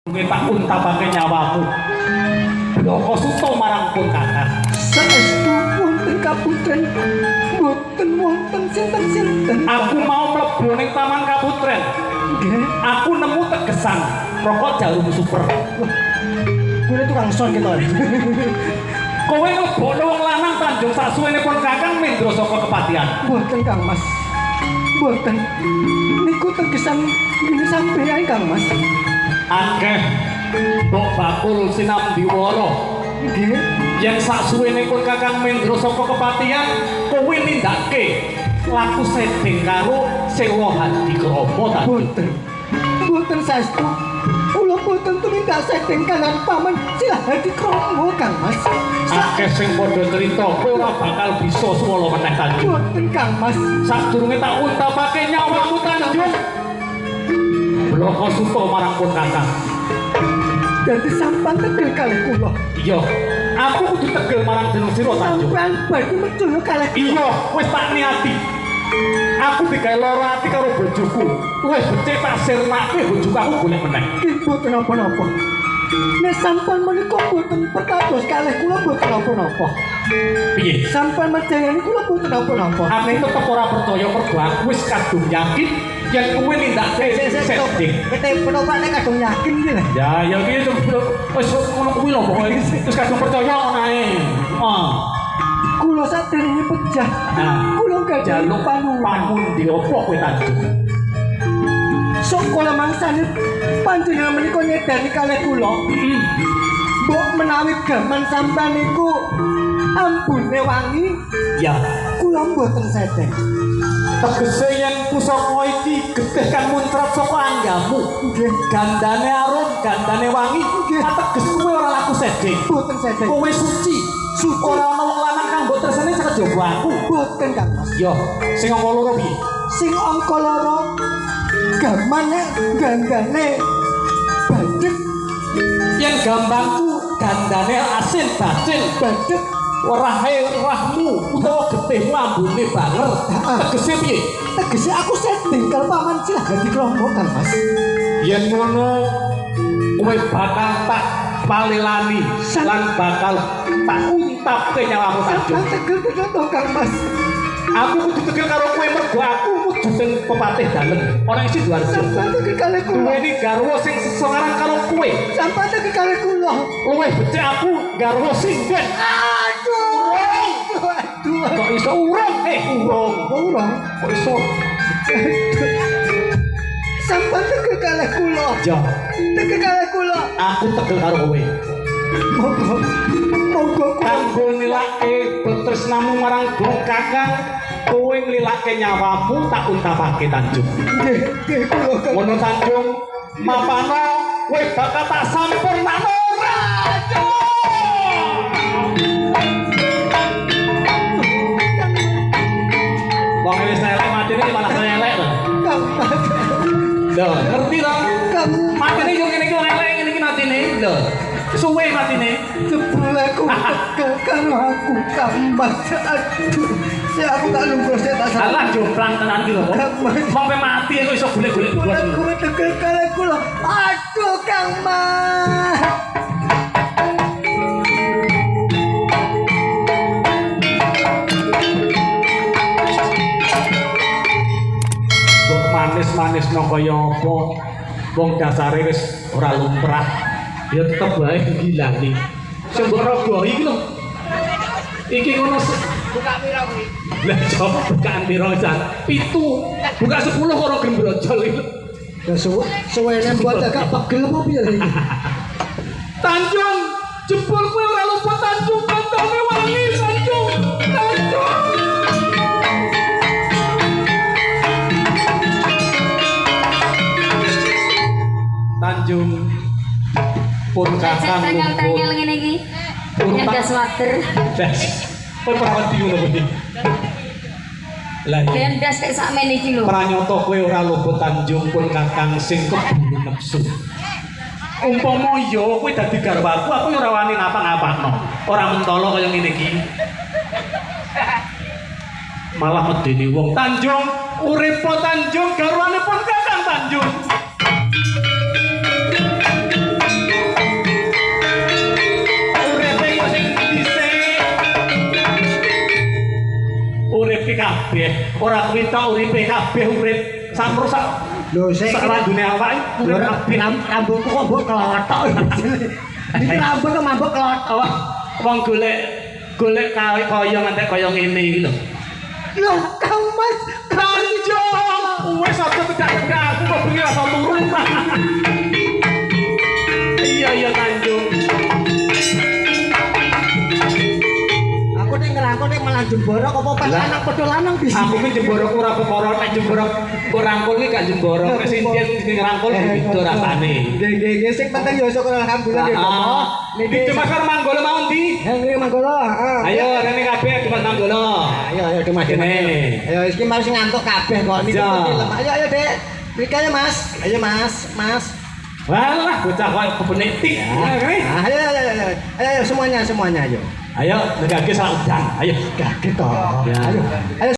tak untapake nyawamu. Bloko suto marang pun kakak. Saestu wonten kaputren, boten wonten sinten-sinten. Aku mau mlebu ning Taman Kaputren. Nggih. Aku nemu tegesan rokok jarum super. Kuwi tukang son gitu. Kowe ngebono wong lanang Tanjung sasuwenipun Kakang Mindra saka kepatihan. Boten Kang Mas. Boten. Niku tegesan ngene sampeyan Kang Mas. Akeh Mbok Bakul Sinambiwara. Nggih. Yen sasuwenipun Kakang Mindra saka kepatihan, kowe nindakake laku setting karo Sewa Hadi Krama ta. Boten. Boten saestu. Kula boten tumindak setting kalian paman Sila Hadi Krama Kang Mas. Akeh sing padha crita kowe ora bakal bisa swala meneh Tanjung. Boten Kang Mas. Sadurunge tak untapake nyawamu Tanjung. Bloko suto marang pun Kakang. Dadi sampan tegel kalih kula. Iya, aku kudu tegel marang jeneng sira Tanjung. Sampeyan badhe metuyo kalih Iya, wis tak niati. Aku digawe lara ati karo bojoku. Luwih becik tak sirnake bojoku aku golek meneh. Nggih boten napa-napa. Nek sampeyan menika boten perkados kalih kula boten napa-napa. Piye? Sampeyan medayani kula boten napa-napa. Aku tetep ora percaya mergo aku wis kadung yakin yen kowe nindakake setting. Kete penopak nek kadung yakin iki lho. Ya iki wis ngono kuwi lho pokoke wis kadung percaya ngono ae. Kula sadurunge pejah. Nah, Kula gak jaluk pamundi apa kowe Tanjung? Sok kula mangsane panjenengan menika nyedani kalih kula. Mbok menawi gaman sampeyan niku ambune wangi, Ya, kula mboten sedeng. tegese yen pusaka iki getih kan muncrat saka anggamu. Nggih, Gandane arum, gandane wangi. Nggih. Ateges kowe ora laku sedeng. boten sedeng. Kowe suci. Ora ana wong lanang kang mbok tresnani sak jaba aku. Boten Kang Mas. Yo, sing angka loro piye? Sing angka loro gamane ganggane badhek Yen gambangku gandane asin bacin, badhek werahe rahmu utawa getihmu ambune banger. Tegese piye? tegese aku sedeng karo paman Sila Hadi Krama Kang Mas. Yen ngono kowe bakal tak palelani lan bakal tak untapke nyawamu Tanjung. Sampeyan tegel to Kang Mas. Aku kudu tegel karo kowe mergo aku kudu sing pepatih dalem. Ora isi Sidoarjo. Sampeyan tegel kalih kula. Duweni garwa sing sesaran karo kowe. Sampeyan tegel kalih kula. Luwih becik aku garwa singgen. Aduh. Aduh. Kok iso urung? Urung. Ora. Kok iso? Sampeyan tegel kalih kula. Ya, Tegel kalih kula. aku tegel karo kowe. Monggo. Monggo kula. Kanggo nilake tresnamu marang Dong Kakang, kowe nglilake nyawamu tak untapake Tanjung. Nggih, nggih kula. Kang. Ngono Tanjung, mapana kowe bakal tak sampurnakno ora? Wong wis elek matine malah saya elek lho. Kang Mas. Lho, ngerti to? Kang Matine yo ngene iki ora elek ngene iki matine. Lho, suwe matine. jebul aku tegel karo aku Kang Mas. Aduh. Aku tak lungguh saya tak salah. Alah jomplang tenan iki lho. Sampai mati kok iso golek-golek buat. Aku tegel kalih kula. Aduh Kang Mas. Kok manis-manis no kaya apa? Wong dasare wis ora lumrah. Ya tetep wae ngilani. Sing mbok rogohi iki lho. Iki ngono Buka pira kuwi? lah coba bukaan piro jan? 7. Buka 10 karo gembrojol iki. Ya suwene buat agak pegel apa piye iki? Tanjung, jebul kowe ora lupa Tanjung kantone wangi Tanjung. Tanjung. Tanjung pun kakang Tengel-tengel ngene iki. Nyegas water. Kowe perawat iki ngono kuwi. Lah iya. Bendas tek sakmene iki lho. Pranyoto kowe ora luput Tanjung pun kakang sing keburu nepsu. Umpama ya kowe dadi garwaku aku ora wani ngapa-ngapakno. Ora mentolo kaya ngene iki. Malah medeni wong Tanjung, uripa Tanjung garwane pun kakang Tanjung. kuwi tok uripe kabeh urip samro sak Lho sik lagune awake urip kabeh. rambutku kok mbok kelotok. Iki rambut kok mambok kelotok. Wong golek kaya ngantek kaya ngene iki lho. Lah Kang Mas Kanjo, wes aja tedak-tedak aku kok bengi rasa turu. Iya Kanjo. aku nek ngerangkul nek malah jemboro apa pas Lah. anak padha lanang bisa. Aku ki jemboro ora perkara nek jemboro kok rangkul ki gak jemboro, nek sinten sing ngrangkul beda rasane. Nggih sing penting ya syukur alhamdulillah nggih Bapak. Niki Dimas karo Manggolo mau ndi? Nggih Manggolo, heeh. Ayo rene kabeh Dimas Manggolo. Ayo Dimas. Kene. Ayo iki mas ngantuk kabeh kok niku. Ayo. Ayo Dek. Mriki ayo Mas. Ayo Mas. Walah bocah kok kebenetik. Ayo semuanya ayo. Ayo negake sak udan. Ayo. Kaget toh. Ya. Ayo